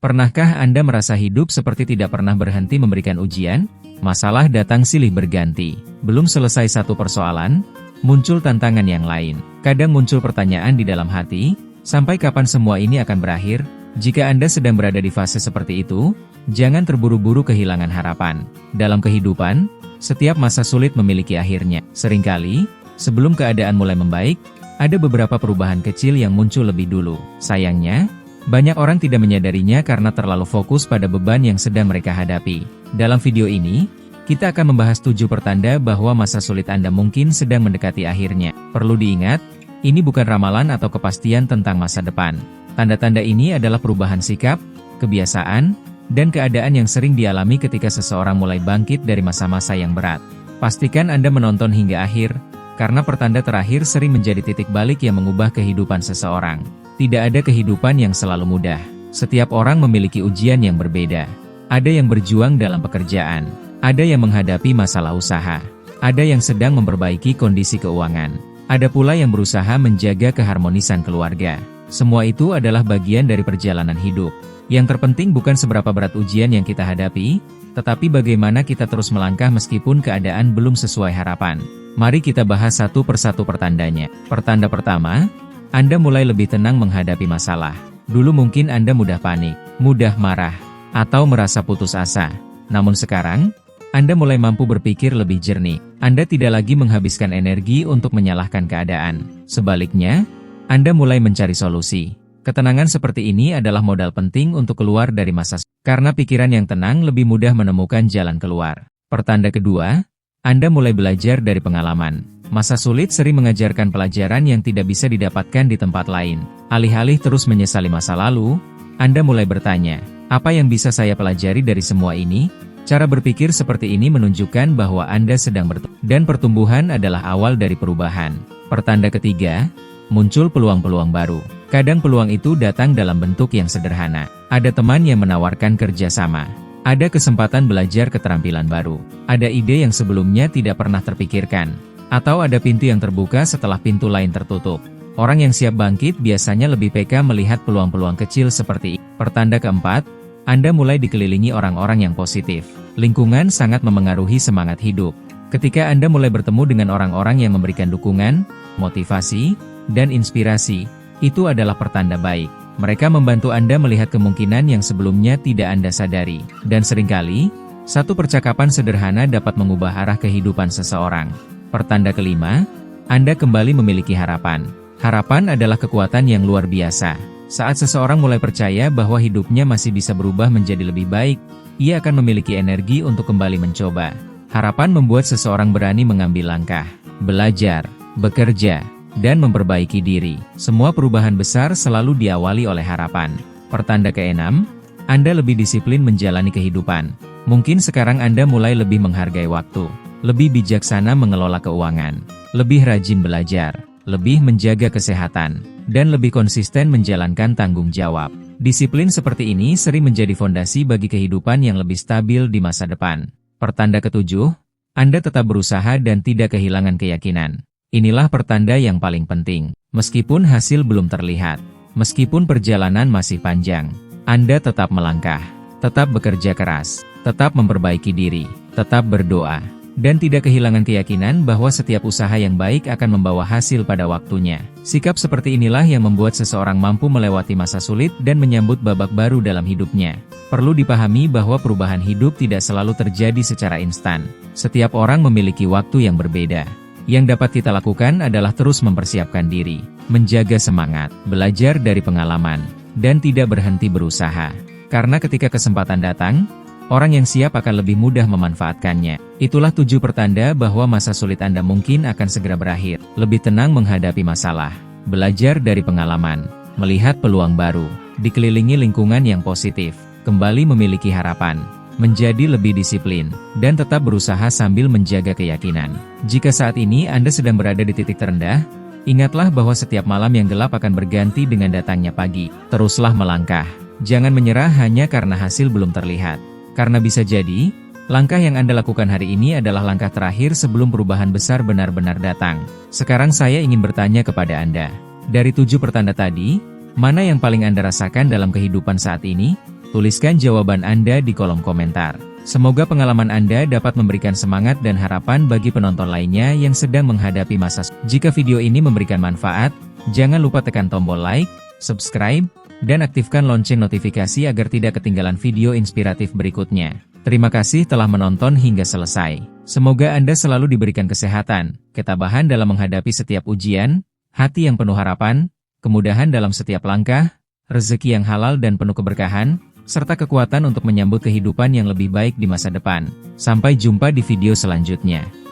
Pernahkah Anda merasa hidup seperti tidak pernah berhenti memberikan ujian? Masalah datang silih berganti. Belum selesai satu persoalan, muncul tantangan yang lain. Kadang muncul pertanyaan di dalam hati, sampai kapan semua ini akan berakhir? Jika Anda sedang berada di fase seperti itu, jangan terburu-buru kehilangan harapan. Dalam kehidupan, setiap masa sulit memiliki akhirnya. Seringkali, sebelum keadaan mulai membaik, ada beberapa perubahan kecil yang muncul lebih dulu. Sayangnya, banyak orang tidak menyadarinya karena terlalu fokus pada beban yang sedang mereka hadapi. Dalam video ini, kita akan membahas 7 pertanda bahwa masa sulit Anda mungkin sedang mendekati akhirnya. Perlu diingat, ini bukan ramalan atau kepastian tentang masa depan. Tanda-tanda ini adalah perubahan sikap, kebiasaan, dan keadaan yang sering dialami ketika seseorang mulai bangkit dari masa-masa yang berat. Pastikan Anda menonton hingga akhir, karena pertanda terakhir sering menjadi titik balik yang mengubah kehidupan seseorang. Tidak ada kehidupan yang selalu mudah. Setiap orang memiliki ujian yang berbeda. Ada yang berjuang dalam pekerjaan, ada yang menghadapi masalah usaha, ada yang sedang memperbaiki kondisi keuangan, ada pula yang berusaha menjaga keharmonisan keluarga. Semua itu adalah bagian dari perjalanan hidup. Yang terpenting bukan seberapa berat ujian yang kita hadapi, tetapi bagaimana kita terus melangkah meskipun keadaan belum sesuai harapan. Mari kita bahas satu persatu pertandanya. Pertanda pertama, Anda mulai lebih tenang menghadapi masalah. Dulu mungkin Anda mudah panik, mudah marah, atau merasa putus asa. Namun sekarang, Anda mulai mampu berpikir lebih jernih. Anda tidak lagi menghabiskan energi untuk menyalahkan keadaan. Sebaliknya, Anda mulai mencari solusi. Ketenangan seperti ini adalah modal penting untuk keluar dari masa sulit. Karena pikiran yang tenang lebih mudah menemukan jalan keluar. Pertanda kedua, Anda mulai belajar dari pengalaman. Masa sulit sering mengajarkan pelajaran yang tidak bisa didapatkan di tempat lain. Alih-alih terus menyesali masa lalu, Anda mulai bertanya, apa yang bisa saya pelajari dari semua ini? Cara berpikir seperti ini menunjukkan bahwa Anda sedang bertumbuh. Dan pertumbuhan adalah awal dari perubahan. Pertanda ketiga, muncul peluang-peluang baru. Kadang peluang itu datang dalam bentuk yang sederhana. Ada teman yang menawarkan kerjasama. Ada kesempatan belajar keterampilan baru. Ada ide yang sebelumnya tidak pernah terpikirkan. Atau ada pintu yang terbuka setelah pintu lain tertutup. Orang yang siap bangkit biasanya lebih peka melihat peluang-peluang kecil seperti ini. Pertanda keempat, Anda mulai dikelilingi orang-orang yang positif. Lingkungan sangat memengaruhi semangat hidup. Ketika Anda mulai bertemu dengan orang-orang yang memberikan dukungan, motivasi, dan inspirasi, itu adalah pertanda baik. Mereka membantu Anda melihat kemungkinan yang sebelumnya tidak Anda sadari. Dan seringkali, satu percakapan sederhana dapat mengubah arah kehidupan seseorang. Pertanda kelima, Anda kembali memiliki harapan. Harapan adalah kekuatan yang luar biasa. Saat seseorang mulai percaya bahwa hidupnya masih bisa berubah menjadi lebih baik, ia akan memiliki energi untuk kembali mencoba. Harapan membuat seseorang berani mengambil langkah, belajar, bekerja, dan memperbaiki diri. Semua perubahan besar selalu diawali oleh harapan. Pertanda keenam, Anda lebih disiplin menjalani kehidupan. Mungkin sekarang Anda mulai lebih menghargai waktu, lebih bijaksana mengelola keuangan, lebih rajin belajar, lebih menjaga kesehatan, dan lebih konsisten menjalankan tanggung jawab. Disiplin seperti ini sering menjadi fondasi bagi kehidupan yang lebih stabil di masa depan. Pertanda ketujuh, Anda tetap berusaha dan tidak kehilangan keyakinan. Inilah pertanda yang paling penting. Meskipun hasil belum terlihat, meskipun perjalanan masih panjang, Anda tetap melangkah, tetap bekerja keras, tetap memperbaiki diri, tetap berdoa, dan tidak kehilangan keyakinan bahwa setiap usaha yang baik akan membawa hasil pada waktunya. Sikap seperti inilah yang membuat seseorang mampu melewati masa sulit dan menyambut babak baru dalam hidupnya. Perlu dipahami bahwa perubahan hidup tidak selalu terjadi secara instan. Setiap orang memiliki waktu yang berbeda. Yang dapat kita lakukan adalah terus mempersiapkan diri, menjaga semangat, belajar dari pengalaman, dan tidak berhenti berusaha. Karena ketika kesempatan datang, orang yang siap akan lebih mudah memanfaatkannya. Itulah 7 pertanda bahwa masa sulit Anda mungkin akan segera berakhir. Lebih tenang menghadapi masalah, belajar dari pengalaman, melihat peluang baru, dikelilingi lingkungan yang positif, kembali memiliki harapan, menjadi lebih disiplin, dan tetap berusaha sambil menjaga keyakinan. Jika saat ini Anda sedang berada di titik terendah, ingatlah bahwa setiap malam yang gelap akan berganti dengan datangnya pagi. Teruslah melangkah. Jangan menyerah hanya karena hasil belum terlihat. Karena bisa jadi, langkah yang Anda lakukan hari ini adalah langkah terakhir sebelum perubahan besar benar-benar datang. Sekarang saya ingin bertanya kepada Anda. Dari 7 pertanda tadi, mana yang paling Anda rasakan dalam kehidupan saat ini? Tuliskan jawaban Anda di kolom komentar. Semoga pengalaman Anda dapat memberikan semangat dan harapan bagi penonton lainnya yang sedang menghadapi masa sulit. Jika video ini memberikan manfaat, jangan lupa tekan tombol like, subscribe, dan aktifkan lonceng notifikasi agar tidak ketinggalan video inspiratif berikutnya. Terima kasih telah menonton hingga selesai. Semoga Anda selalu diberikan kesehatan, ketabahan dalam menghadapi setiap ujian, hati yang penuh harapan, kemudahan dalam setiap langkah, rezeki yang halal dan penuh keberkahan, serta kekuatan untuk menyambut kehidupan yang lebih baik di masa depan. Sampai jumpa di video selanjutnya.